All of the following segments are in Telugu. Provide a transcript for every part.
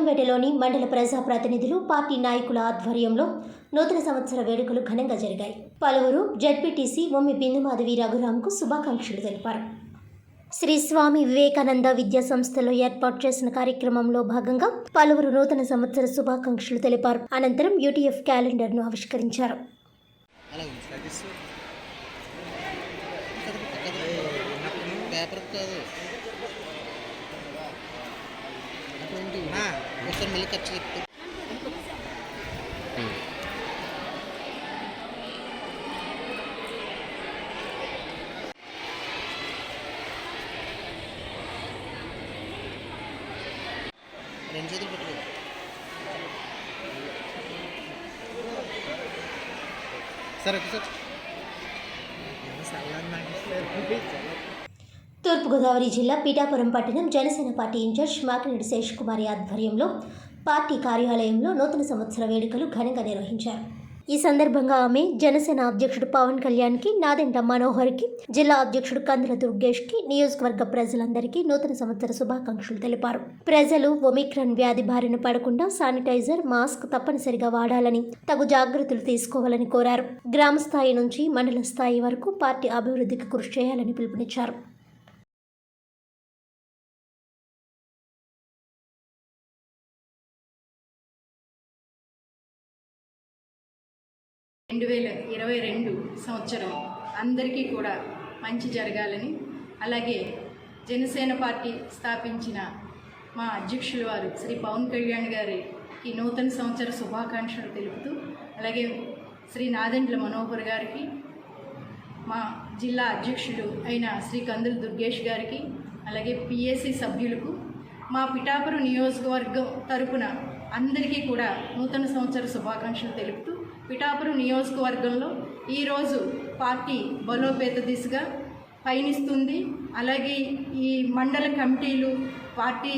జగ్గంపేటలోని మండల ప్రజాప్రతినిధులు, పార్టీ నాయకుల ఆధ్వర్యంలో నూతన సంవత్సర వేడుకలు ఘనంగా జరిగాయి. పలువురు జెడ్పీటీసీ వమ్మి బిందుమాధవి రఘురాంకు శుభాకాంక్షలు తెలిపారు. శ్రీ స్వామి వివేకానంద విద్యా సంస్థలో ఏర్పాటు చేసిన కార్యక్రమంలో భాగంగా పలువురు నూతన సంవత్సర శుభాకాంక్షలు తెలిపారు. అనంతరం యూటీఎఫ్ క్యాలెండర్ను ఆవిష్కరించారు. రెండు చేతులు పట్టుకో. సరే సార్. తూర్పుగోదావరి జిల్లా పిఠాపురం పట్టణం జనసేన పార్టీ ఇన్ఛార్జ్ మాకినేడి శేష్ కుమారి ఆధ్వర్యంలో పార్టీ కార్యాలయంలో నూతన సంవత్సర వేడుకలు ఘనంగా నిర్వహించారు. ఈ సందర్భంగా ఆమె జనసేన అధ్యక్షుడు పవన్ కళ్యాణ్కి, నాదెండ్ల మనోహర్కి, జిల్లా అధ్యక్షుడు కందుల దుర్గేష్కి, నియోజకవర్గ ప్రజలందరికీ నూతన సంవత్సర శుభాకాంక్షలు తెలిపారు. ప్రజలు ఒమిక్రాన్ వ్యాధి బారిన పడకుండా శానిటైజర్, మాస్క్ తప్పనిసరిగా వాడాలని, తగు జాగ్రత్తలు తీసుకోవాలని కోరారు. గ్రామ స్థాయి నుంచి మండల స్థాయి వరకు పార్టీ అభివృద్ధికి కృషి చేయాలని పిలుపునిచ్చారు. సంవత్సరం అందరికీ కూడా మంచి జరగాలని, అలాగే జనసేన పార్టీ స్థాపించిన మా అధ్యక్షులు వారు శ్రీ పవన్ కళ్యాణ్ గారికి నూతన సంవత్సర శుభాకాంక్షలు తెలుపుతూ, అలాగే శ్రీ నాదెండ్ల మనోహర్ గారికి, మా జిల్లా అధ్యక్షులు అయిన శ్రీ కందుల దుర్గేష్ గారికి, అలాగే పిఏసీ సభ్యులకు, మా పిఠాపురం నియోజకవర్గం తరపున అందరికీ కూడా నూతన సంవత్సర శుభాకాంక్షలు తెలుపుతూ, పిఠాపురం నియోజకవర్గంలో ఈరోజు పార్టీ బలోపేత దిశగా పయనిస్తుంది. అలాగే ఈ మండల కమిటీలు పార్టీ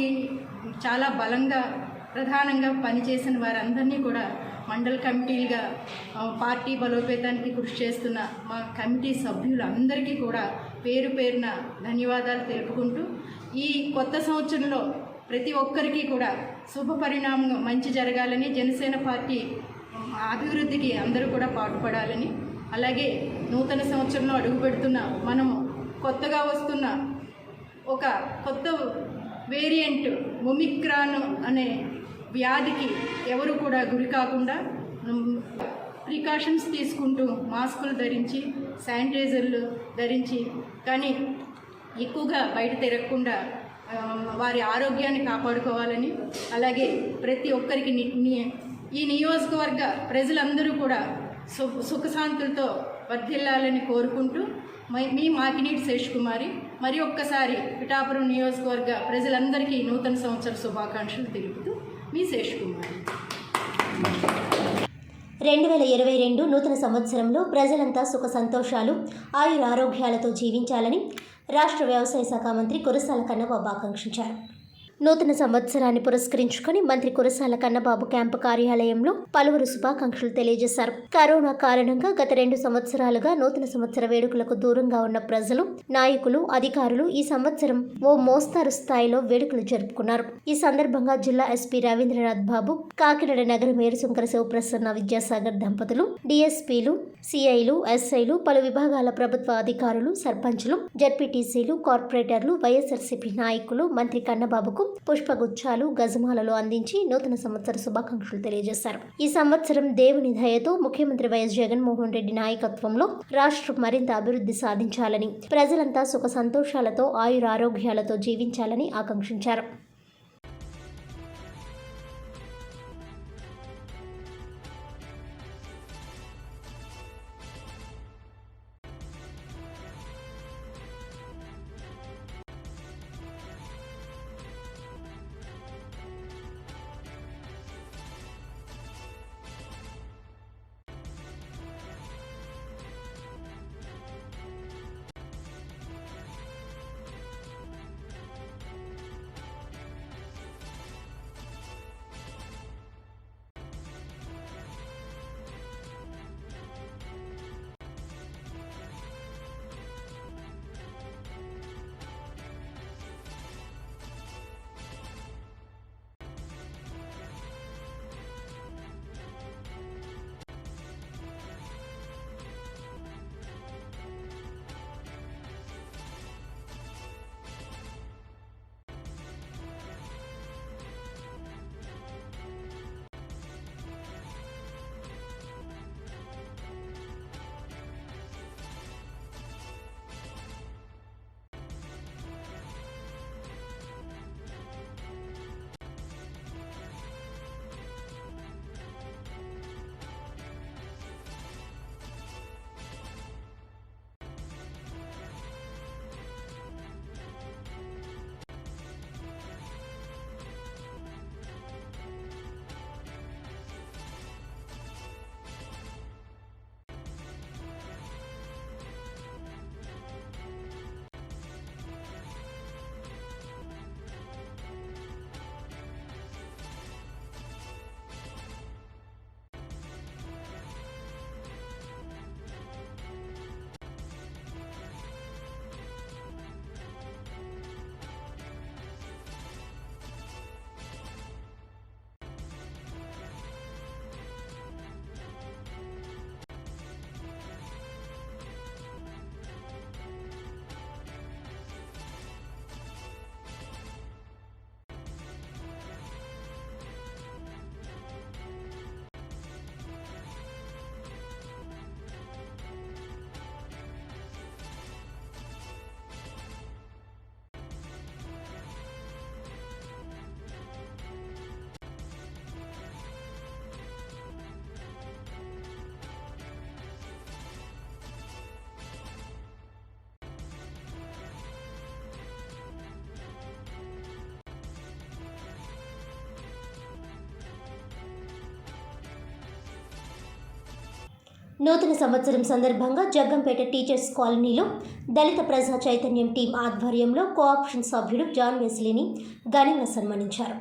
చాలా బలంగా ప్రధానంగా పనిచేసిన వారందరినీ కూడా మండల కమిటీలుగా పార్టీ బలోపేతానికి కృషి చేస్తున్న మా కమిటీ సభ్యులందరికీ కూడా పేరు పేరున ధన్యవాదాలు తెలుపుకుంటూ, ఈ కొత్త సంవత్సరంలో ప్రతి ఒక్కరికి కూడా శుభ పరిణామం మంచి జరగాలని, జనసేన పార్టీ అభివృద్ధికి అందరూ కూడా పాటుపడాలని, అలాగే నూతన సంవత్సరంలో అడుగుపెడుతున్న మనము కొత్తగా వస్తున్న ఒక కొత్త వేరియంట్ ఒమిక్రాన్ అనే వ్యాధికి ఎవరు కూడా గురి కాకుండా ప్రికాషన్స్ తీసుకుంటూ మాస్కులు ధరించి, శానిటైజర్లు ధరించి, కానీ ఎక్కువగా బయట తిరగకుండా వారి ఆరోగ్యాన్ని కాపాడుకోవాలని, అలాగే ప్రతి ఒక్కరికి ఈ నియోజకవర్గ ప్రజలందరూ కూడా సుఖశాంతులతో వర్ధిల్లాలని కోరుకుంటూ మీ మాకినేడి శేష్ కుమారి మరి ఒక్కసారి పిఠాపురం నియోజకవర్గ ప్రజలందరికీ నూతన సంవత్సర శుభాకాంక్షలు తెలుపుతూ మీ శేష్ కుమారి. 2022 నూతన సంవత్సరంలో ప్రజలంతా సుఖ సంతోషాలు, ఆయురారోగ్యాలతో జీవించాలని రాష్ట్ర వ్యవసాయ శాఖ మంత్రి కురసాల కన్నబాబు ఆకాంక్షించారు. నూతన సంవత్సరాన్ని పురస్కరించుకొని మంత్రి కురసాల కన్నబాబు క్యాంపు కార్యాలయంలో పలువురు శుభాకాంక్షలు తెలియజేశారు. కరోనా కారణంగా గత 2 సంవత్సరాలుగా నూతన సంవత్సర వేడుకలకు దూరంగా ఉన్న ప్రజలు, నాయకులు, అధికారులు ఈ సంవత్సరం ఓ మోస్తారు స్థాయిలో వేడుకలు జరుపుకున్నారు. ఈ సందర్భంగా జిల్లా ఎస్పీ రవీంద్రనాథ్ బాబు, కాకినాడ నగర మేయర్ శంకర శివప్రసన్న విద్యాసాగర్ దంపతులు, డిఎస్పీలు, సిఐలు, ఎస్ఐలు, పలు విభాగాల ప్రభుత్వ అధికారులు, సర్పంచులు, జెడ్పీటీసీలు, కార్పొరేటర్లు, వైఎస్ఆర్సీపీ నాయకులు మంత్రి కన్నబాబుకు పుష్పగుచ్చాలు, గజమాలలో అందించి నూతన సంవత్సర శుభాకాంక్షలు తెలియజేశారు. ఈ సంవత్సరం దేవుని దయతో ముఖ్యమంత్రి వైఎస్ జగన్మోహన్ రెడ్డి నాయకత్వంలో రాష్ట్రం మరింత అభివృద్ధి సాధించాలని, ప్రజలంతా సుఖ సంతోషాలతో ఆయురారోగ్యాలతో జీవించాలని ఆకాంక్షించారు. నూతన సంవత్సరం సందర్భంగా జగ్గంపేట టీచర్స్ కాలనీలో దళిత ప్రజా చైతన్యం టీం ఆధ్వర్యంలో కోఆప్షన్ సభ్యుడు జాన్ వెస్లీని ఘనంగా సన్మానించారు.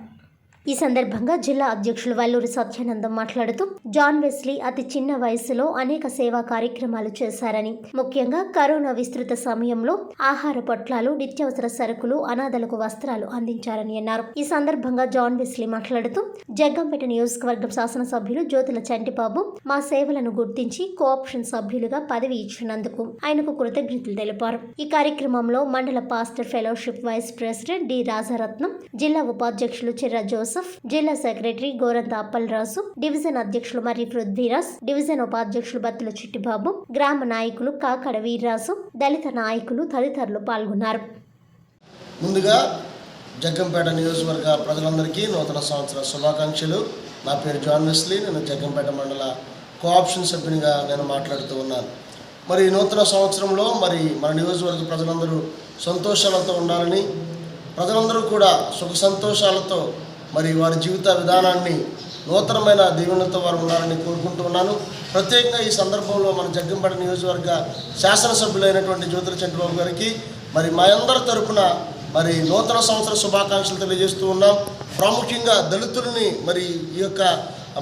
ఈ సందర్భంగా జిల్లా అధ్యక్షులు వల్లూరి సత్యానందం మాట్లాడుతూ జాన్ వెస్లీ అతి చిన్న వయసులో అనేక సేవా కార్యక్రమాలు చేశారని, ముఖ్యంగా కరోనా విస్తృత సమయంలో ఆహార పొట్లాలు, నిత్యావసర సరుకులు, అనాథలకు వస్త్రాలు అందించారని అన్నారు. ఈ సందర్భంగా జాన్ వెస్లీ మాట్లాడుతూ జగ్గంపేట నియోజకవర్గం శాసనసభ్యులు జ్యోతుల చంటిబాబు మా సేవలను గుర్తించి కోఆప్షన్ సభ్యులుగా పదవి ఇచ్చినందుకు ఆయనకు కృతజ్ఞతలు తెలిపారు. ఈ కార్యక్రమంలో మండల pastor fellowship vice president D Rajaratnam, జిల్లా ఉపాధ్యక్షులు చిర్ర జోసెఫ్, జిల్లా సెక్రటరీ గోరంత అప్పలరాజు, డివిజన్ అధ్యక్షులు మరి పృథ్వీరాజ్, డివిజన్ ఉపాధ్యక్షులు బత్తుల చిట్టిబాబు, గ్రామ నాయకులు కాకడ వీర్రాజు, దళిత నాయకులు తదితరులు పాల్గొన్నారు. ముందుగా జగ్గంపేట నియోజకవర్గ ప్రజలందరికీ నూతన సంవత్సర శుభాకాంక్షలు. నా పేరు జాన్ వెస్లీ. నేను జగ్గంపేట మండల కోఆప్షన్ సభ్యునిగా నేను మాట్లాడుతూ ఉన్నాను. మరి నూతన సంవత్సరంలో మరి మన నియోజకవర్గ ప్రజలందరూ సంతోషాలతో ఉండాలని, ప్రజలందరూ కూడా సుఖ సంతోషాలతో మరి వారి జీవిత విధానాన్ని నూతనమైన దీవెనలతో వారు ఉండాలని కోరుకుంటూ ఉన్నాను. ప్రత్యేకంగా ఈ సందర్భంలో మన జగ్గంపేట నియోజకవర్గ శాసనసభ్యులైనటువంటి జ్యోతుల చంటిబాబు గారికి మరి మా అందరి తరపున మరి నూతన సంవత్సర శుభాకాంక్షలు తెలియజేస్తూ ఉన్నాం. ప్రాముఖ్యంగా దళితులని మరి ఈ యొక్క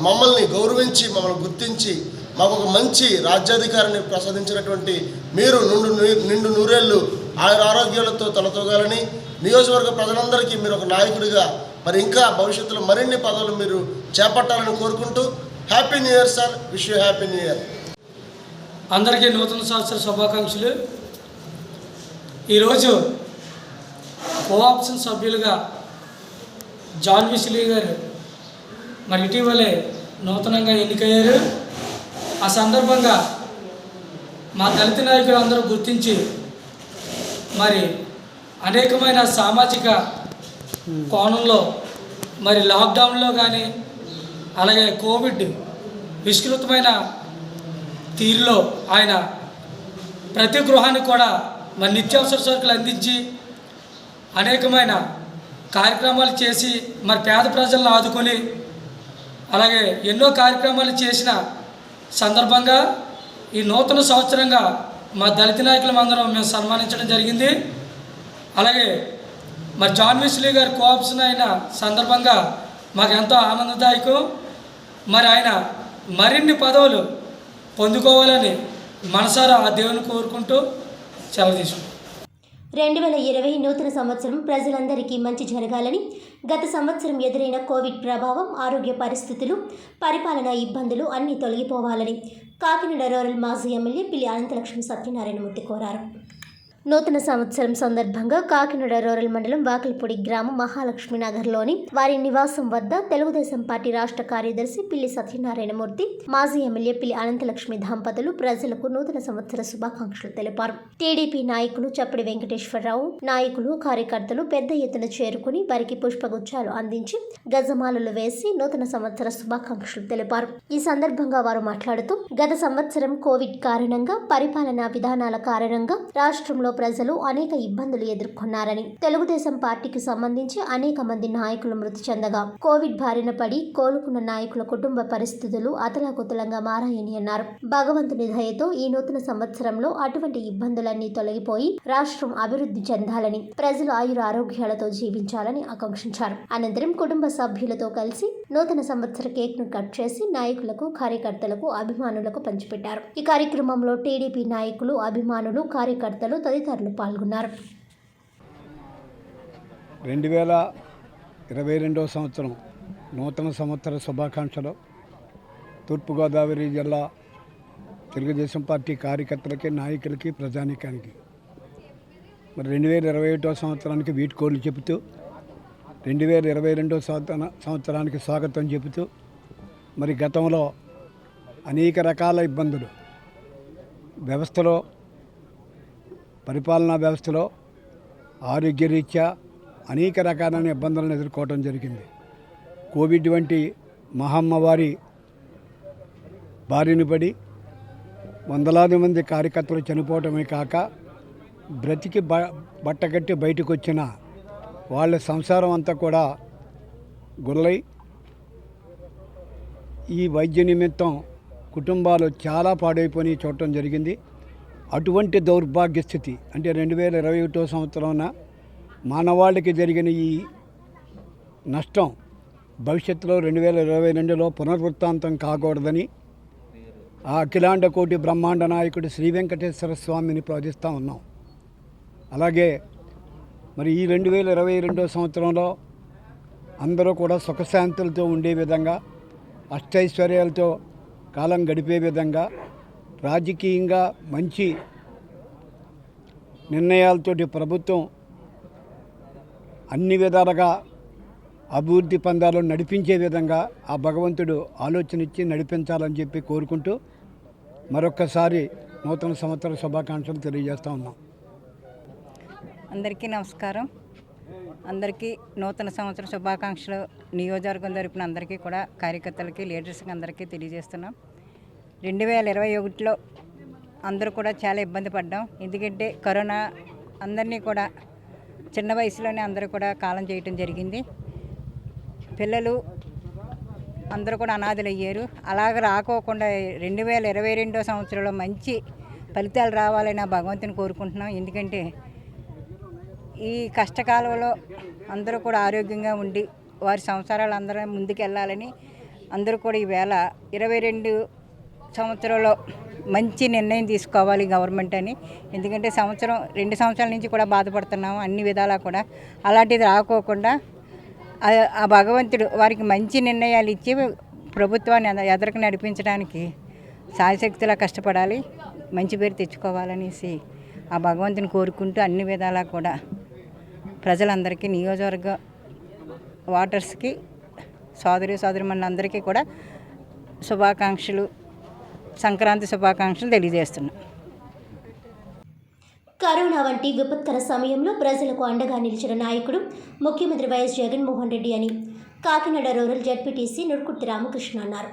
మమ్మల్ని గౌరవించి, మమ్మల్ని గుర్తించి మాకు ఒక మంచి రాజ్యాధికారాన్ని ప్రసాదించినటువంటి మీరు నిండు నూరేళ్లు ఆరోగ్యాలతో తలతూగాలని, నియోజకవర్గ ప్రజలందరికీ మీరు ఒక నాయకుడిగా మరి ఇంకా భవిష్యత్తులో మరిన్ని పదవులు మీరు చేపట్టాలని కోరుకుంటూ happy new year sir. Wish you happy new year. అందరికీ నూతన సంవత్సర శుభాకాంక్షలు. ఈరోజు కోఆప్షన్ సభ్యులుగా జాన్ వెస్లీ గారు మరి ఇటీవలే నూతనంగా ఎన్నికయ్యారు. ఆ సందర్భంగా మా దళిత నాయకులు అందరూ గుర్తించి మరి అనేకమైన సామాజిక కోణంలో మరి లాక్డౌన్లో కానీ, అలాగే కోవిడ్ విస్తృతమైన తీరులో ఆయన ప్రతి గృహానికి కూడా మరి నిత్యావసర సరుకులు అందించి అనేకమైన కార్యక్రమాలు చేసి మరి పేద ప్రజలను ఆదుకొని అలాగే ఎన్నో కార్యక్రమాలు చేసిన సందర్భంగా ఈ నూతన సంవత్సరంగా మా దళిత నాయకులందరం మేము సన్మానించడం జరిగింది. అలాగే మరి జాన్ వెస్లీ గారు కోఆప్షన్ అయిన సందర్భంగా మాకు ఎంతో ఆనందదాయకం. మరి ఆయన మరిన్ని పదవులు పొందుకోవాలని మనసారా ఆ దేవుని కోరుకుంటూ సెలవు తీసుకుంటాం. 2020 నూతన సంవత్సరం ప్రజలందరికీ మంచి జరగాలని, గత సంవత్సరం ఎదురైన కోవిడ్ ప్రభావం, ఆరోగ్య పరిస్థితులు, పరిపాలనా ఇబ్బందులు అన్నీ తొలగిపోవాలని కాకినాడ రూరల్ మాజీ ఎమ్మెల్యే పిల్లి అనంతలక్ష్మి సత్యనారాయణమూర్తి కోరారు. నూతన సంవత్సరం సందర్భంగా కాకినాడ రూరల్ మండలం వాకలపూడి గ్రామం మహాలక్ష్మి నగర్లోని వారి నివాసం వద్ద తెలుగుదేశం పార్టీ రాష్ట్ర కార్యదర్శి పిల్లి సత్యనారాయణమూర్తి, మాజీ ఎమ్మెల్యే పిల్లి అనంతలక్ష్మి దంపతులు ప్రజలకు నూతన సంవత్సర శుభాకాంక్షలు తెలిపారు. టీడీపీ నాయకులు చప్పడి వెంకటేశ్వరరావు, నాయకులు, కార్యకర్తలు పెద్ద ఎత్తున చేరుకుని వారికి పుష్పగుచ్చాలు అందించి గజమాలలు వేసి నూతన సంవత్సర శుభాకాంక్షలు తెలిపారు. ఈ సందర్భంగా వారు మాట్లాడుతూ గత సంవత్సరం కోవిడ్ కారణంగా, పరిపాలనా విధానాల కారణంగా రాష్ట్రంలో ప్రజలు అనేక ఇబ్బందులు ఎదుర్కొన్నారని, తెలుగుదేశం పార్టీకి సంబంధించి అనేక మంది నాయకులు మృతి చెందగా, కోవిడ్ బారిన పడి కోలుకున్న నాయకుల కుటుంబ పరిస్థితులు అతలాకుతలంగా మారాయని అన్నారు. భగవంతుని దయతో ఈ నూతన సంవత్సరంలో అటువంటి ఇబ్బందులన్నీ తొలగిపోయి రాష్ట్రం అభివృద్ధి చెందాలని, ప్రజలు ఆయుర ఆరోగ్యాలతో జీవించాలని ఆకాంక్షించారు. అనంతరం కుటుంబ సభ్యులతో కలిసి నూతన సంవత్సర కేక్ ను కట్ చేసి నాయకులకు, కార్యకర్తలకు, అభిమానులకు పంచిపెట్టారు. ఈ కార్యక్రమంలో టీడీపీ నాయకులు, అభిమానులు, కార్యకర్తలు తదితరులు పాల్గొన్నారు. 2022 సంవత్సరం నూతన సంవత్సర శుభాకాంక్షలు. తూర్పుగోదావరి జిల్లా తెలుగుదేశం పార్టీ కార్యకర్తలకి, నాయకులకి, ప్రజానీకానికి మరి 2021 సంవత్సరానికి వీడ్కోలు చెబుతూ 2022 సంవత్సరానికి స్వాగతం చెబుతూ మరి గతంలో అనేక రకాల ఇబ్బందులు వ్యవస్థలో, పరిపాలనా వ్యవస్థలో, ఆరోగ్యరీత్యా అనేక రకాలైన ఇబ్బందులను ఎదుర్కోవడం జరిగింది. కోవిడ్ వంటి మహమ్మారి బారిన పడి వందలాది మంది కార్యకర్తలు చనిపోవడమే కాక బ్రతికి బట్టగట్టి బయటకు వచ్చిన వాళ్ళ సంసారం అంతా కూడా గుల్లై ఈ వైద్య నిమిత్తం కుటుంబాలు చాలా పాడైపోయి చూడటం జరిగింది. అటువంటి దౌర్భాగ్య స్థితి అంటే 2021 సంవత్సరాన మానవాళికి జరిగిన ఈ నష్టం భవిష్యత్తులో 2022లో పునర్వృత్తాంతం కాకూడదని ఆ అఖిలాండ కోటి బ్రహ్మాండ నాయకుడు శ్రీ వెంకటేశ్వర స్వామిని ప్రార్థిస్తూ ఉన్నాం. అలాగే మరి ఈ 2022 సంవత్సరంలో అందరూ కూడా సుఖశాంతులతో ఉండే విధంగా, అష్టైశ్వర్యాలతో కాలం గడిపే విధంగా, రాజకీయంగా మంచి నిర్ణయాలతోటి ప్రభుత్వం అన్ని విధాలుగా అభివృద్ధి పందాలను నడిపించే విధంగా ఆ భగవంతుడు ఆలోచన ఇచ్చి నడిపించాలని చెప్పి కోరుకుంటూ మరొక్కసారి నూతన సంవత్సర శుభాకాంక్షలు తెలియజేస్తూ ఉన్నాం. అందరికీ నమస్కారం. అందరికీ నూతన సంవత్సర శుభాకాంక్షలు నియోజకవర్గం తరపున అందరికీ కూడా కార్యకర్తలకి, లీడర్స్కి అందరికీ తెలియజేస్తున్నాం. 2021లో అందరూ కూడా చాలా ఇబ్బంది పడ్డాం. ఎందుకంటే కరోనా అందరినీ కూడా చిన్న వయసులోనే అందరూ కూడా కాలం చేయటం జరిగింది. పిల్లలు అందరూ కూడా అనాథలు అయ్యారు. అలాగ రాకోకుండా 2022 సంవత్సరంలో మంచి ఫలితాలు రావాలని ఆ భగవంతుని కోరుకుంటున్నాం. ఎందుకంటే ఈ కష్టకాలంలో అందరూ కూడా ఆరోగ్యంగా ఉండి వారి సంసారాలు అందరూ ముందుకు వెళ్ళాలని అందరూ కూడా ఈవేళ 22 సంవత్సరంలో మంచి నిర్ణయం తీసుకోవాలి గవర్నమెంట్ అని. ఎందుకంటే 2 సంవత్సరాల నుంచి కూడా బాధపడుతున్నాము అన్ని విధాలా కూడా. అలాంటిది రాకోకుండా ఆ భగవంతుడు వారికి మంచి నిర్ణయాలు ఇచ్చి ప్రభుత్వాన్ని ఎదరికి నడిపించడానికి సాయశక్తిలా కష్టపడాలి, మంచి పేరు తెచ్చుకోవాలనేసి ఆ భగవంతుని కోరుకుంటూ అన్ని విధాలా కూడా ప్రజలందరికీ, నియోజకవర్గ వాటర్స్కి, సోదరిమణులందరికీ కూడా శుభాకాంక్షలు, సంక్రాంతి శుభాకాంక్షలు తెలియజేస్తున్నాం. కరోనా వంటి విపత్కర సమయంలో ప్రజలకు అండగా నిలిచిన నాయకుడు ముఖ్యమంత్రి వైఎస్ జగన్మోహన్ రెడ్డి అని కాకినాడ రూరల్ జడ్పీటీసీ నుర్కుర్తి రామకృష్ణ అన్నారు.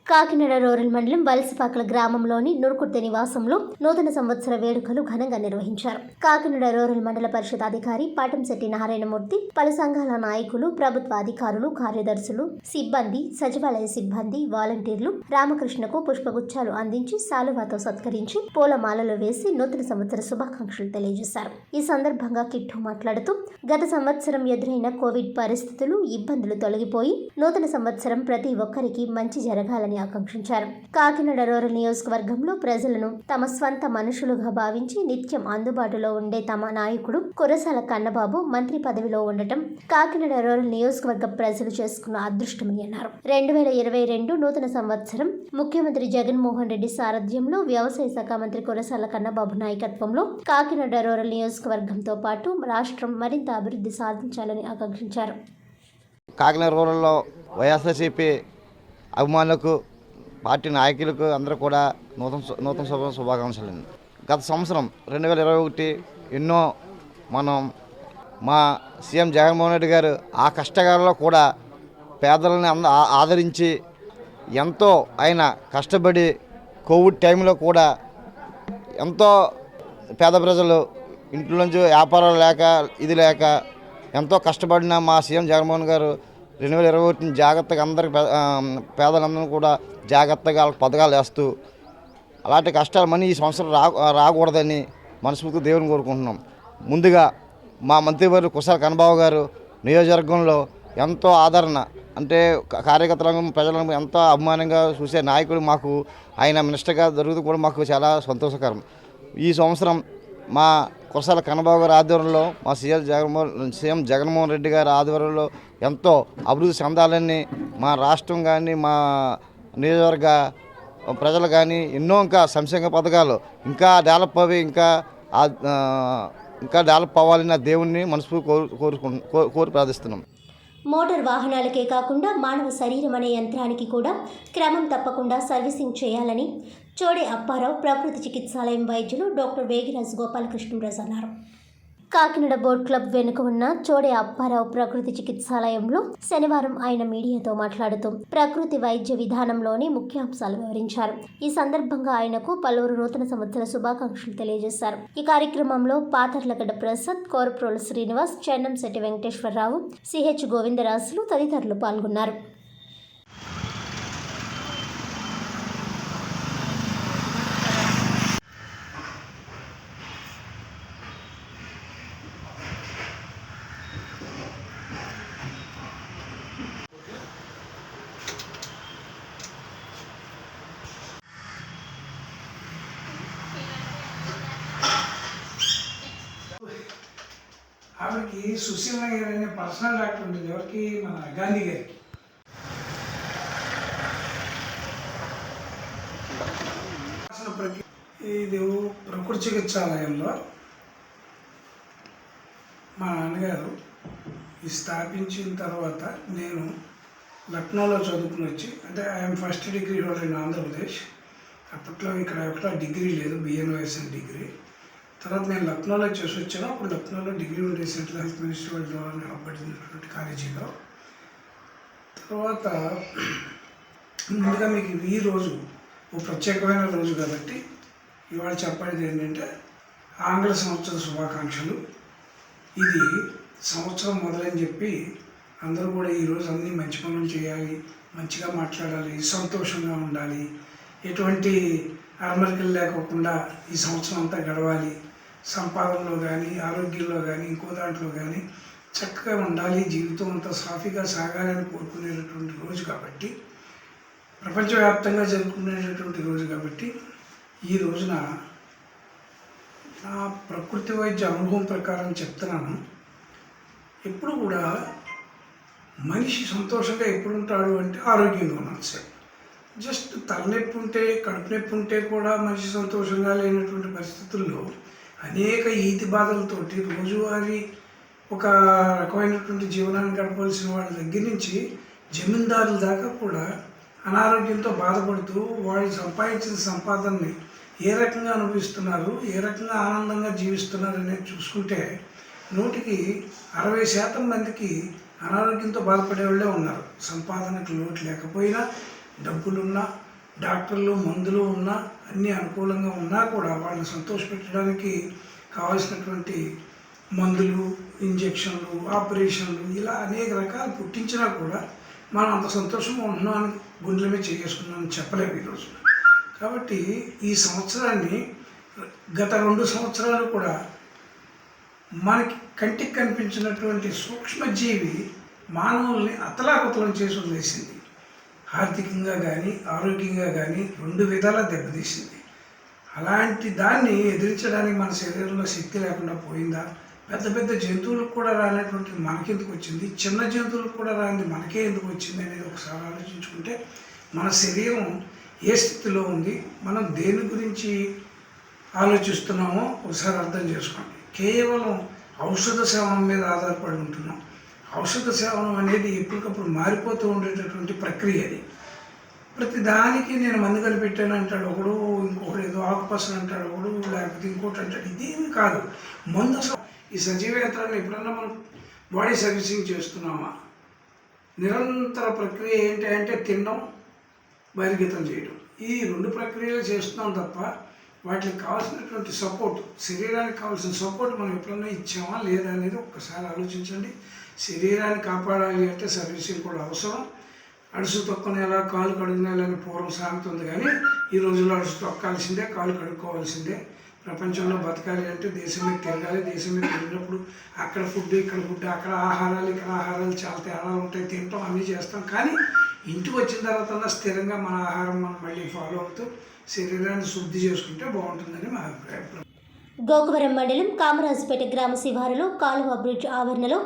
కాకినాడ రూరల్ మండలం వలసపాకల గ్రామంలోని నుర్కుర్తి నివాసంలో నూతన సంవత్సర వేడుకలు ఘనంగా నిర్వహించారు. కాకినాడ రూరల్ మండల పరిషత్ అధికారి పాటంశెట్టి నారాయణమూర్తి, పలు సంఘాల నాయకులు, ప్రభుత్వ అధికారులు, కార్యదర్శులు, సిబ్బంది, సచివాలయ సిబ్బంది, వాలంటీర్లు రామకృష్ణకు పుష్పగుచ్చాలు అందించి శాలువాతో సత్కరించి పూలమాలలు వేసి నూతన సంవత్సర శుభాకాంక్షలు తెలియజేశారు. ఈ సందర్భంగా కిట్టు మాట్లాడుతూ గత సంవత్సరం ఎదురైన కోవిడ్ పరిస్థితులు, ఇబ్బందులు తొలగిపోయి నూతన సంవత్సరం ప్రతి ఒక్కరికి మంచి జరగాలని ఆకాంక్షించారు. కాకినాడ రూరల్ నియోజకవర్గంలో ప్రజలను తమ స్వంత మనుషులుగా భావించి నిత్యం అందుబాటులో ఉండే తమ నాయకుడు కురసాల కన్నబాబు మంత్రి పదవిలో ఉండటం కాకినాడ రూరల్ నియోజకవర్గ ప్రజలు చేసుకున్న అదృష్టమని అన్నారు. 2022 నూతన సంవత్సరం ముఖ్యమంత్రి జగన్మోహన్ రెడ్డి సారథ్యంలో వ్యవసాయ శాఖ మంత్రి కురసాల కన్నబాబు నాయకత్వంలో కాకినాడ రూరల్ నియోజకవర్గంతో పాటు రాష్ట్రం మరింత అభివృద్ధి సాధించాలని ఆకాంక్షించారు. కాకినాడ రూరల్లో వైఎస్ఆర్సీపీ అభిమానులకు, పార్టీ నాయకులకు అందరూ కూడా నూతన శుభాకాంక్షలు. గత సంవత్సరం 2021 ఎన్నో మా సీఎం జగన్మోహన్ రెడ్డి గారు ఆ కష్టకాలంలో కూడా పేదలని ఆదరించి ఎంతో ఆయన కష్టపడి కోవిడ్ టైంలో కూడా ఎంతో పేద ప్రజలు ఇంట్లో నుంచి వ్యాపారాలు లేక ఇది లేక ఎంతో కష్టపడిన మా సీఎం జగన్మోహన్ గారు 2021 జాగ్రత్తగా అందరికి పేదలందరూ కూడా జాగ్రత్తగా వాళ్ళకి పథకాలు వేస్తూ అలాంటి కష్టాలు మనీ ఈ సంవత్సరం రాకూడదని మనస్ఫూర్తిగా దేవుని కోరుకుంటున్నాం. ముందుగా మా మంత్రివర్యులు కురసాల కన్నబాబు గారు నియోజకవర్గంలో ఎంతో ఆదరణ, అంటే కార్యకర్తలను, ప్రజలను ఎంతో అభిమానంగా చూసే నాయకుడు మాకు ఆయన మినిస్టర్గా జరుగుతూ కూడా మాకు చాలా సంతోషకరం. ఈ సంవత్సరం మా కురసాల కన్నబాబు గారి ఆధ్వర్యంలో మా సీఎం జగన్మోహన్ రెడ్డి గారి ఆధ్వర్యంలో ఎంతో అభివృద్ధి చెందాలని మా రాష్ట్రం కానీ మా నియోజకవర్గ ప్రజలు కానీ ఎన్నో ఇంకా సంక్షేమ పథకాలు ఇంకా డెవలప్ అవి ఇంకా డెవలప్ అవ్వాలని దేవుణ్ణి కోరి ప్రార్థిస్తున్నాం. మోటార్ వాహనాలకే కాకుండా మానవ శరీరం అనే యంత్రానికి కూడా క్రమం తప్పకుండా సర్వీసింగ్ చేయాలని చోడే అప్పారావు ప్రకృతి చికిత్సాలయం వైద్యులు డాక్టర్ వేగిరాజు గోపాలకృష్ణరాజు అన్నారు. కాకినాడ బోట్ క్లబ్ వెనుక ఉన్న చోడే అప్పారావు ప్రకృతి చికిత్సాలయంలో శనివారం ఆయన మీడియాతో మాట్లాడుతూ ప్రకృతి వైద్య విధానంలోని ముఖ్యాంశాలు వివరించారు. ఈ సందర్భంగా ఆయనకు పలువురు నూతన సంవత్సర శుభాకాంక్షలు తెలియజేశారు. ఈ కార్యక్రమంలో పాతర్లగడ్డ ప్రసాద్, కోరప్రోలు శ్రీనివాస్, చెన్నంశెట్టి వెంకటేశ్వరరావు, సిహెచ్ గోవిందరాజులు తదితరులు పాల్గొన్నారు. మనకి సుశీల్ నగర్ అనే పర్సనల్ డాక్టర్ ఉంటుంది, ఎవరికి, మన గాంధీ గారికి. ఇది ప్రకృతి చికిత్సాలయంలో మా నాన్నగారు ఈ స్థాపించిన తర్వాత నేను లక్నోలో చదువుకుని వచ్చి, అంటే I'm first degree holder in Andhra Pradesh. అప్పట్లో ఇక్కడ డిగ్రీ లేదు, బిఎన్ఓఎస్ఎన్ డిగ్రీ. తర్వాత నేను లక్నోలో చేసి వచ్చాను. అప్పుడు లక్నోలో డిగ్రీ ఉండే సెంట్రల్ హెల్త్ మినిస్ట్రీ వాళ్ళు అప్పటినటువంటి కాలేజీలో. తర్వాత ముందుగా మీకు ఈ రోజు ఒక ప్రత్యేకమైన రోజు కాబట్టి ఇవాళ చెప్పేది ఏంటంటే ఆంగ్ల సంవత్సర శుభాకాంక్షలు. ఇది సంవత్సరం మొదలని చెప్పి అందరూ కూడా ఈరోజు అన్నీ మంచి పనులు చేయాలి, మంచిగా మాట్లాడాలి, సంతోషంగా ఉండాలి, ఎటువంటి అరమరికలు లేకోకుండా ఈ సంవత్సరం అంతా గడవాలి, సంపాదనలో కానీ ఆరోగ్యంలో కానీ ఇంకో దాంట్లో కానీ చక్కగా ఉండాలి, జీవితం అంతా సాఫీగా సాగాలని కోరుకునేటటువంటి రోజు కాబట్టి, ప్రపంచవ్యాప్తంగా జరుపుకునేటటువంటి రోజు కాబట్టి ఈ రోజున నా ప్రకృతి వైద్య అనుభవం ప్రకారం చెప్తున్నాను. ఎప్పుడు కూడా మనిషి సంతోషంగా ఎప్పుడు ఉంటాడు అంటే ఆరోగ్యంగా ఉన్నాడు సార్. జస్ట్ తలనొప్పి ఉంటే, కడుపు నొప్పి ఉంటే కూడా మనిషి సంతోషంగా లేనటువంటి పరిస్థితుల్లో అనేక ఈతి బాధలతోటి రోజువారీ ఒక రకమైనటువంటి జీవనాన్ని గడపవలసిన వాళ్ళ దగ్గర నుంచి జమీందారుల దాకా కూడా అనారోగ్యంతో బాధపడుతూ వాళ్ళు సంపాదించిన సంపాదనని ఏ రకంగా అనుభవిస్తున్నారు, ఏ రకంగా ఆనందంగా జీవిస్తున్నారు అనేది చూసుకుంటే 100కి 60% మందికి అనారోగ్యంతో బాధపడే వాళ్ళే ఉన్నారు. సంపాదనకు లోటు లేకపోయినా, డబ్బులున్నా, డాక్టర్లు మందులు ఉన్నా, అన్నీ అనుకూలంగా ఉన్నా కూడా వాళ్ళని సంతోషపెట్టడానికి కావాల్సినటువంటి మందులు, ఇంజెక్షన్లు, ఆపరేషన్లు ఇలా అనేక రకాలు పుట్టించినా కూడా మనం అంత సంతోషంగా ఉంటున్నామని గుండెల మీద చేసుకున్నామని చెప్పలేము ఈరోజు. కాబట్టి ఈ సంవత్సరాన్ని, గత 2 సంవత్సరాలు కూడా మనకి కంటికి కనిపించినటువంటి సూక్ష్మజీవి మానవుల్ని అతలాకుతలం చేసి వదిలేసింది. ఆర్థికంగా కానీ, ఆరోగ్యంగా కానీ 2 విధాలా దెబ్బతీసింది. అలాంటి దాన్ని ఎదిరించడానికి మన శరీరంలో శక్తి లేకుండా పోయిందా? పెద్ద పెద్ద జంతువులకు కూడా రానటువంటి మనకెందుకు వచ్చింది, చిన్న జంతువులకు కూడా రానిది మనకే ఎందుకు వచ్చింది అనేది ఒకసారి ఆలోచించుకుంటే మన శరీరం ఏ స్థితిలో ఉంది, మనం దేని గురించి ఆలోచిస్తున్నామో ఒకసారి అర్థం చేసుకోండి. కేవలం ఔషధ సేవనం మీద ఆధారపడి ఉంటున్నాం. ఔషధ సేవనం అనేది ఎప్పటికప్పుడు మారిపోతూ ఉండేటటువంటి ప్రక్రియ. అది ప్రతి దానికి నేను మందు కలిపెట్టాను అంటాడు ఒకడు, ఇంకొకడు ఏదో ఆకుపసలు అంటాడు ఒకడు, లేకపోతే ఇంకోటి అంటాడు. ఇదేమి కాదు. మందు అసలు ఈ సజీవ యంత్రాన్ని ఎప్పుడన్నా మనం బాడీ సర్వీసింగ్ చేస్తున్నామా? నిరంతర ప్రక్రియ ఏంటి అంటే తినడం, బహిర్గతం చేయడం. ఈ 2 ప్రక్రియలు చేస్తున్నాం తప్ప వాటికి కావాల్సినటువంటి సపోర్ట్, శరీరానికి కావాల్సిన సపోర్ట్ మనం ఎప్పుడన్నా ఇచ్చామా లేదా అనేది ఒక్కసారి ఆలోచించండి. శరీరాన్ని కాపాడాలి అంటే సర్వీసింగ్ కూడా అవసరం. అడుసు తొక్కనేలా కాలు కడుగునేలని పూర్వం సామెత ఉంది, కానీ ఈ రోజుల్లో అడుసు తొక్కాల్సిందే, కాలు కడుక్కోవాల్సిందే. ప్రపంచంలో బతకాలి అంటే దేశం మీద తిరగాలి. దేశం మీద తిరిగినప్పుడు అక్కడ ఫుడ్, ఇక్కడ ఫుడ్, అక్కడ ఆహారాలు, ఇక్కడ ఆహారాలు చాలా తేడాలు ఉంటాయి. తింటాం, అన్నీ చేస్తాం. కానీ ఇంటికి వచ్చిన తర్వాత స్థిరంగా మన ఆహారం మనం మళ్ళీ ఫాలో అవుతూ శరీరాన్ని శుద్ధి చేసుకుంటే బాగుంటుందని మా అభిప్రాయం. గోకవరం మండలం కామరాజుపేట గ్రామ శివారులో కాలువ బ్రిడ్జ్ ఆవరణలో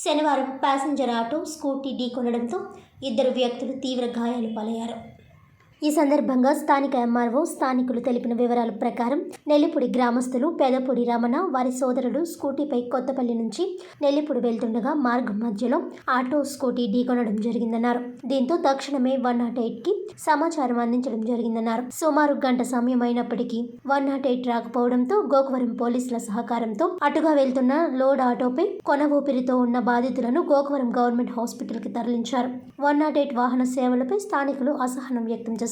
శనివారం ప్యాసింజర్ ఆటో స్కూటీ ఢీకొనడంతో 2 వ్యక్తులు తీవ్ర గాయాలు పాలయ్యారు. ఈ సందర్భంగా స్థానిక ఎంఆర్ఓ స్థానికులు తెలిపిన వివరాల ప్రకారం నెల్లిపూడి గ్రామస్తులు పెదపూడి రమణ వారి సోదరుడు స్కూటీపై కొత్తపల్లి నుంచి నెల్లిపూడి వెళ్తుండగా మార్గం మధ్యలో ఆటో స్కూటీ ఢీకొనడం జరిగిందన్నారు. దీంతో తక్షణమే 108కి సమాచారం అందించడం జరిగిందన్నారు. సుమారు గంట సమయం అయినప్పటికీ 108 రాకపోవడంతో గోకవరం పోలీసుల సహకారంతో అటుగా వెళ్తున్న లోడ్ ఆటోపై కొన ఊపిరితో ఉన్న బాధితులను గోకవరం గవర్నమెంట్ హాస్పిటల్కి తరలించారు. 108 వాహన సేవలపై స్థానికులు అసహనం వ్యక్తం చేశారు.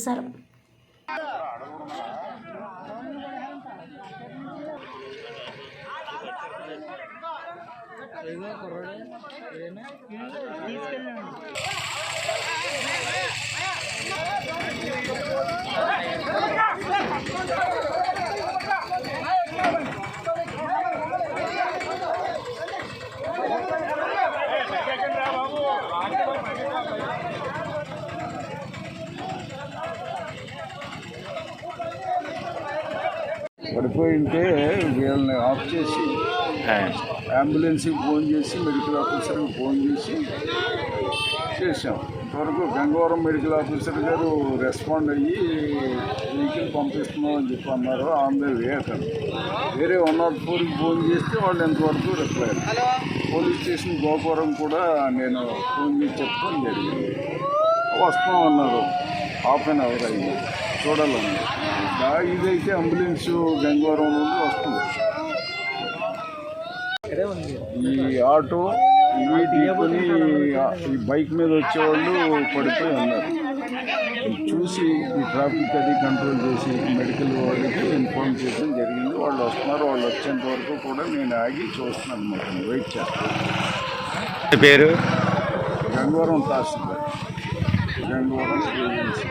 పడిపోయి ఉంటే వీళ్ళని ఆఫ్ చేసి అంబులెన్స్కి ఫోన్ చేసి మెడికల్ ఆఫీసర్కి ఫోన్ చేసి చేసాం. ఇంతవరకు గంగవరం మెడికల్ ఆఫీసర్ గారు రెస్పాండ్ అయ్యి వెహికల్ పంపిస్తున్నాం అని చెప్పి అన్నారు. ఆన్ ద వే అక్కడ వేరే 104కి ఫోన్ చేస్తే వాళ్ళు ఎంతవరకు రిప్లై. పోలీస్ స్టేషన్ గోపురం కూడా నేను ఫోన్ చేసి చెప్పడం జరిగింది. వస్తాం అన్నారు. హాఫ్ అన్ అవర్ అయింది. చూడాలన్నారు. ఇదైతే అంబులెన్స్ గంగవరం నుండి వస్తుంది. ఈ ఆటో ఇవి ఢీకొని ఈ బైక్ మీద వచ్చేవాళ్ళు పడిపోయి ఉన్నారు. చూసి ఈ ట్రాఫిక్ అది కంట్రోల్ చేసి మెడికల్ వాళ్ళకి ఇన్ఫార్మ్ చేయడం జరిగింది. వాళ్ళు వస్తున్నారు. వాళ్ళు వచ్చేంత వరకు కూడా నేను ఆగి చూస్తున్నాను అనమాట. వెయిట్ చేస్తాను. పేరు గంగవరం తహసీల్దార్, గంగవరం ఏజెన్సీ.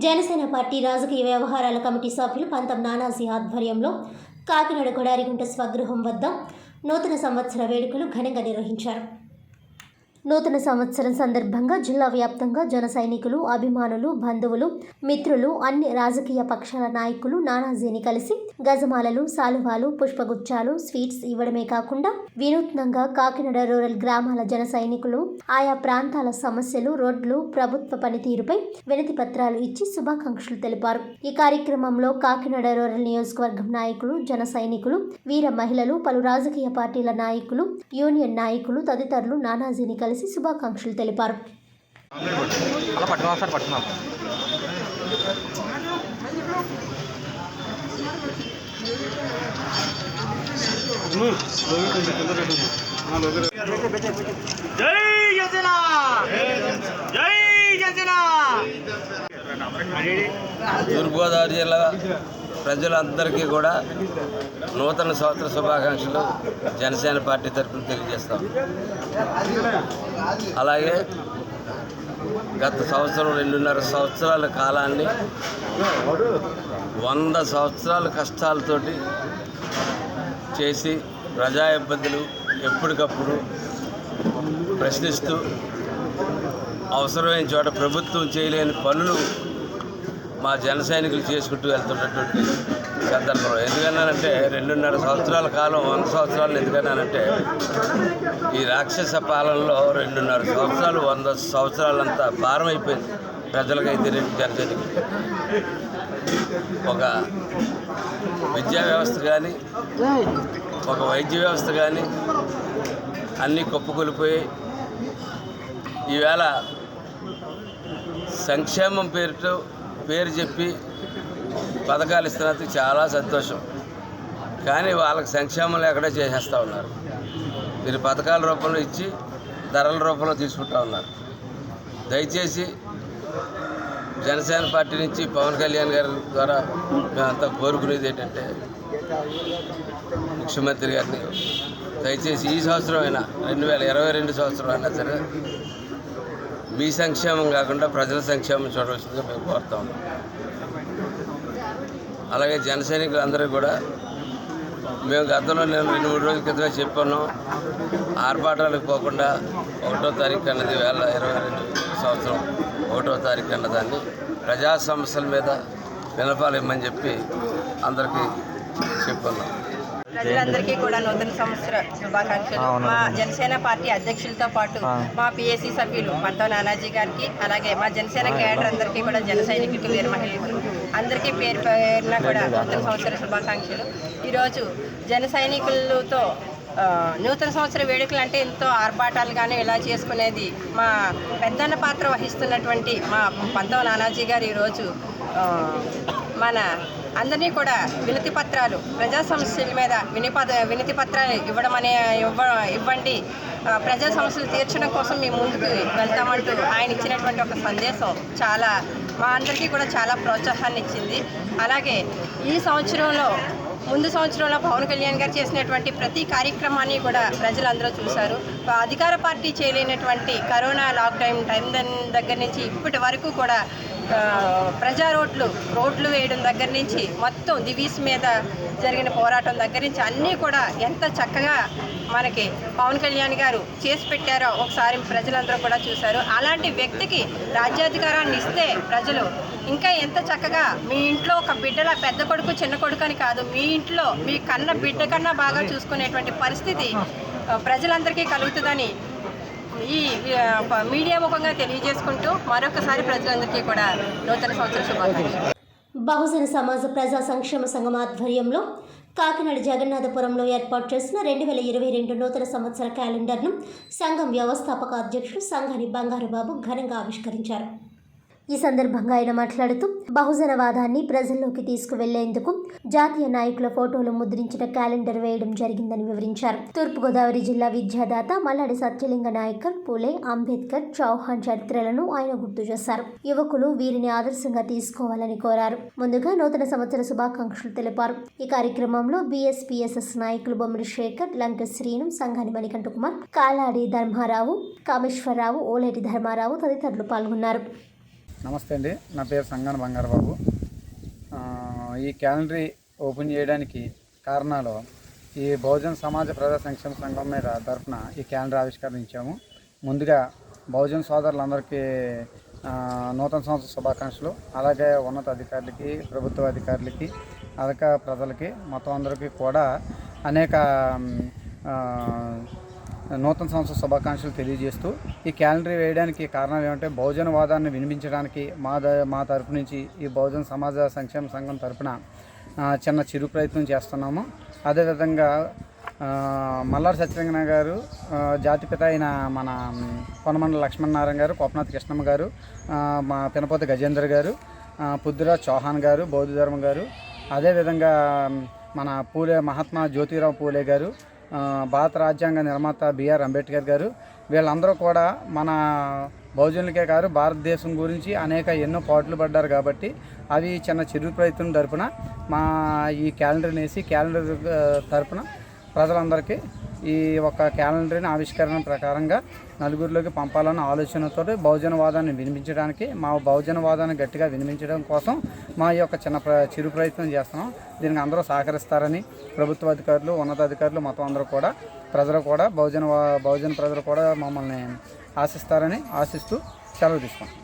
జనసేన పార్టీ రాజకీయ వ్యవహారాల కమిటీ సభ్యులు పంతం నానాజీ ఆధ్వర్యంలో కాకినాడ కొడారిగుంట స్వగృహం వద్ద నూతన సంవత్సర వేడుకలు ఘనంగా నిర్వహించారు. నూతన సంవత్సరం సందర్భంగా జిల్లా వ్యాప్తంగా జన సైనికులు, అభిమానులు, బంధువులు, మిత్రులు, అన్ని రాజకీయ పక్షాల నాయకులు నానాజీని కలిసి గజమాలలు, సాలువాలు, పుష్పగుచ్చాలు, స్వీట్స్ ఇవ్వడమే కాకుండా వినూత్నంగా కాకినాడ రూరల్ గ్రామాల జన సైనికులు ఆయా ప్రాంతాల సమస్యలు, రోడ్లు, ప్రభుత్వ పనితీరుపై వినతి పత్రాలు ఇచ్చి శుభాకాంక్షలు తెలిపారు. ఈ కార్యక్రమంలో కాకినాడ రూరల్ నియోజకవర్గం నాయకులు, జన సైనికులు, వీర మహిళలు, పలు రాజకీయ పార్టీల నాయకులు, యూనియన్ నాయకులు తదితరులు నానాజీని కలిసి శుభాకాంక్షలు తెలిపారు. తూర్పుగోదావరి జిల్లా ప్రజలందరికీ కూడా నూతన సంవత్సర శుభాకాంక్షలు జనసేన పార్టీ తరఫున తెలియజేస్తాం. అలాగే గత సంవత్సరం 2.5 సంవత్సరాల కాలాన్ని 100 సంవత్సరాల కష్టాలతోటి చేసి ప్రజా ఇబ్బందులు ఎప్పటికప్పుడు ప్రశ్నిస్తూ అవసరమైన చోట ప్రభుత్వం చేయలేని పనులు మా జన సైనికులు చేసుకుంటూ వెళ్తున్నటువంటి సందర్భం. ఎందుకన్నానంటే 2.5 సంవత్సరాల కాలం 100 సంవత్సరాలు ఎందుకన్నానంటే ఈ రాక్షస పాలనలో 2.5 సంవత్సరాలు 100 సంవత్సరాలంతా భారం అయిపోయింది ప్రజలకైతే. జన సైనికులు ఒక విద్యా వ్యవస్థ కానీ, ఒక వైద్య వ్యవస్థ కానీ అన్నీ కుప్పకూలిపోయి ఈవేళ సంక్షేమం పేరు చెప్పి పథకాలు ఇస్తున్నందుకు చాలా సంతోషం. కానీ వాళ్ళకి సంక్షేమం లేకుండా చేసేస్తూ ఉన్నారు. మీరు పథకాల రూపంలో ఇచ్చి ధరల రూపంలో తీసుకుంటూ ఉన్నారు. దయచేసి జనసేన పార్టీ నుంచి పవన్ కళ్యాణ్ గారి ద్వారా మేమంతా కోరుకునేది ఏంటంటే ముఖ్యమంత్రి గారిని దయచేసి ఈ సంవత్సరం అయినా 2022 సంవత్సరం అయినా సరే మీ సంక్షేమం కాకుండా ప్రజల సంక్షేమం చూడవలసిందిగా మేము కోరుతా ఉన్నాం. అలాగే జన సైనికులు అందరూ కూడా మేము గతంలో నేను 2-3 రోజుల క్రితమే చెప్పాను, ఆర్భాటాలకు పోకుండా 1వ తారీఖు అన్నది 2022 సంవత్సరం 1వ తారీఖు అన్నదాన్ని ప్రజా సమస్యల మీద వినపాలు ఇమ్మని చెప్పి అందరికీ చెప్పుకున్నాం. ప్రజలందరికీ కూడా నూతన సంవత్సర శుభాకాంక్షలు. మా జనసేన పార్టీ అధ్యక్షులతో పాటు మా పిఎస్సి సభ్యులు పంతం నానాజీ గారికి, అలాగే మా జనసేన క్యాడర్ అందరికీ కూడా జన సైనికులకు, వీర మహిళలకు అందరికీ పేరు పేరున కూడా నూతన సంవత్సర శుభాకాంక్షలు. ఈరోజు జన సైనికులతో నూతన సంవత్సర వేడుకలు అంటే ఎంతో ఆర్భాటాలుగానే ఇలా చేసుకునేది మా పెద్దన్న పాత్ర వహిస్తున్నటువంటి మా పంతం నానాజీ గారు ఈరోజు మన అందరినీ కూడా వినతి పత్రాలు, ప్రజా సమస్యల మీద వినతి పత్రాలు ఇవ్వండి, ప్రజా సమస్యలు తీర్చడం కోసం మేము ముందుకు వెళ్తామంటూ ఆయన ఇచ్చినటువంటి ఒక సందేశం చాలా మా అందరికీ కూడా చాలా ప్రోత్సాహాన్ని ఇచ్చింది. అలాగే ఈ సంవత్సరంలో ముందు సంవత్సరంలో పవన్ కళ్యాణ్ గారు చేసినటువంటి ప్రతి కార్యక్రమాన్ని కూడా ప్రజలందరూ చూశారు. అధికార పార్టీ చేయలేనటువంటి కరోనా లాక్డౌన్ టైం దగ్గర నుంచి ఇప్పటి వరకు కూడా ప్రజా రోడ్లు వేయడం దగ్గర నుంచి మొత్తం దివీస్ మీద జరిగిన పోరాటం దగ్గర నుంచి అన్నీ కూడా ఎంత చక్కగా మనకి పవన్ కళ్యాణ్ గారు చేసి పెట్టారో ఒకసారి ప్రజలందరూ కూడా చూశారు. అలాంటి వ్యక్తికి రాజ్యాధికారాన్ని ఇస్తే ప్రజలు ఇంకా ఎంత చక్కగా మీ ఇంట్లో ఒక బిడ్డల పెద్ద కొడుకు చిన్న కొడుకు అని కాదు, మీ ఇంట్లో మీ కన్న బిడ్డ కన్నా బాగా చూసుకునేటువంటి పరిస్థితి ప్రజలందరికీ కలుగుతుందని ఈ మీడియా ముఖంగా తెలియజేసుకుంటూ మరొకసారి ప్రజలందరికీ కూడా నూతన సంవత్సర శుభాకాంక్షలు. బహుజన సమాజ ప్రజా సంక్షేమ సంఘం ఆధ్వర్యంలో కాకినాడ జగన్నాథపురంలో ఏర్పాటు చేసిన 2022 నూతన సంవత్సర క్యాలెండర్ను సంఘం వ్యవస్థాపక అధ్యక్షుడు సంఘాని బంగారుబాబు ఘనంగా ఆవిష్కరించారు. ఈ సందర్భంగా ఆయన మాట్లాడుతూ బహుజనవాదాన్ని ప్రజల్లోకి తీసుకువెళ్లేందుకు జాతీయ నాయకుల ఫోటోలు ముద్రించిన క్యాలెండర్ వేయడం జరిగిందని వివరించారు. తూర్పుగోదావరి జిల్లా విద్యాదాత మల్లాడి సత్యలింగ నాయకర్, పూలే, అంబేద్కర్, చౌహాన్ చరిత్రలను ఆయన గుర్తు చేశారు. యువకులు వీరిని ఆదర్శంగా తీసుకోవాలని కోరారు. ముందుగా నూతన సంవత్సర శుభాకాంక్షలు తెలిపారు. ఈ కార్యక్రమంలో బీఎస్పీఎస్ఎస్ నాయకులు బొమ్మిడి శేఖర్, లంక శ్రీను, సంఘాని మణికంఠ కుమార్, కాలాడి ధర్మారావు, కామేశ్వరరావు, ఓలేటి ధర్మారావు తదితరులు పాల్గొన్నారు. నమస్తే అండి, నా పేరు సంఘాని బంగారబాబు. ఈ క్యాలెండరీ ఓపెన్ చేయడానికి కారణాలు ఈ బహుజన సమాజ ప్రజా సంక్షేమ సంఘం మీద తరఫున ఈ క్యాలెండర్ ఆవిష్కరించాము. ముందుగా బహుజన సోదరులందరికీ నూతన సంవత్సర శుభాకాంక్షలు. అలాగే ఉన్నత అధికారులకి, ప్రభుత్వ అధికారులకి, అలాగే ప్రజలకి మొత్తం అందరికీ కూడా అనేక నూతన సంవత్సర శుభాకాంక్షలు తెలియజేస్తూ ఈ క్యాలెండర్ వేయడానికి కారణాలు ఏమంటే బహుజనవాదాన్ని వినిపించడానికి మా తరపు నుంచి ఈ బహుజన సమాజ సంక్షేమ సంఘం తరపున చిన్న చిరు ప్రయత్నం చేస్తున్నాము. అదేవిధంగా మల్లాడి సత్యలింగన గారు, జాతిపిత అయిన మన కొనమండల లక్ష్మణనారాయణ గారు, కోపనాథ్ కృష్ణమ్మ గారు, మా పినపోత గజేంద్ర గారు, పుద్దురాజ్ చౌహాన్ గారు, బౌద్ధ ధర్మ గారు, అదేవిధంగా మన పూలే మహాత్మా జ్యోతిరావు పూలే గారు, భారత రాజ్యాంగ నిర్మాత బిఆర్ అంబేద్కర్ గారు, వీళ్ళందరూ కూడా మన బహుజనులకే కాదు భారతదేశం గురించి ఎన్నో పాటలు పడ్డారు. కాబట్టి అవి చిన్న చిరు ప్రయత్నం తరపున మా ఈ క్యాలెండర్ని వేసి క్యాలెండర్ తరపున ప్రజలందరికీ ఈ ఒక క్యాలెండర్ని ఆవిష్కరణ ప్రకారంగా నలుగురిలోకి పంపాలన్న ఆలోచనతో బహుజనవాదాన్ని వినిపించడానికి, మా బహుజనవాదాన్ని గట్టిగా వినిపించడం కోసం మా యొక్క చిరు ప్రయత్నం చేస్తున్నాం. దీనికి అందరూ సహకరిస్తారని ప్రభుత్వ అధికారులు, ఉన్నతాధికారులు మొత్తం అందరూ కూడా ప్రజలు కూడా బహుజన ప్రజలు కూడా మమ్మల్ని ఆశిస్తారని ఆశిస్తూ సెలవు తీసుకుంటాం.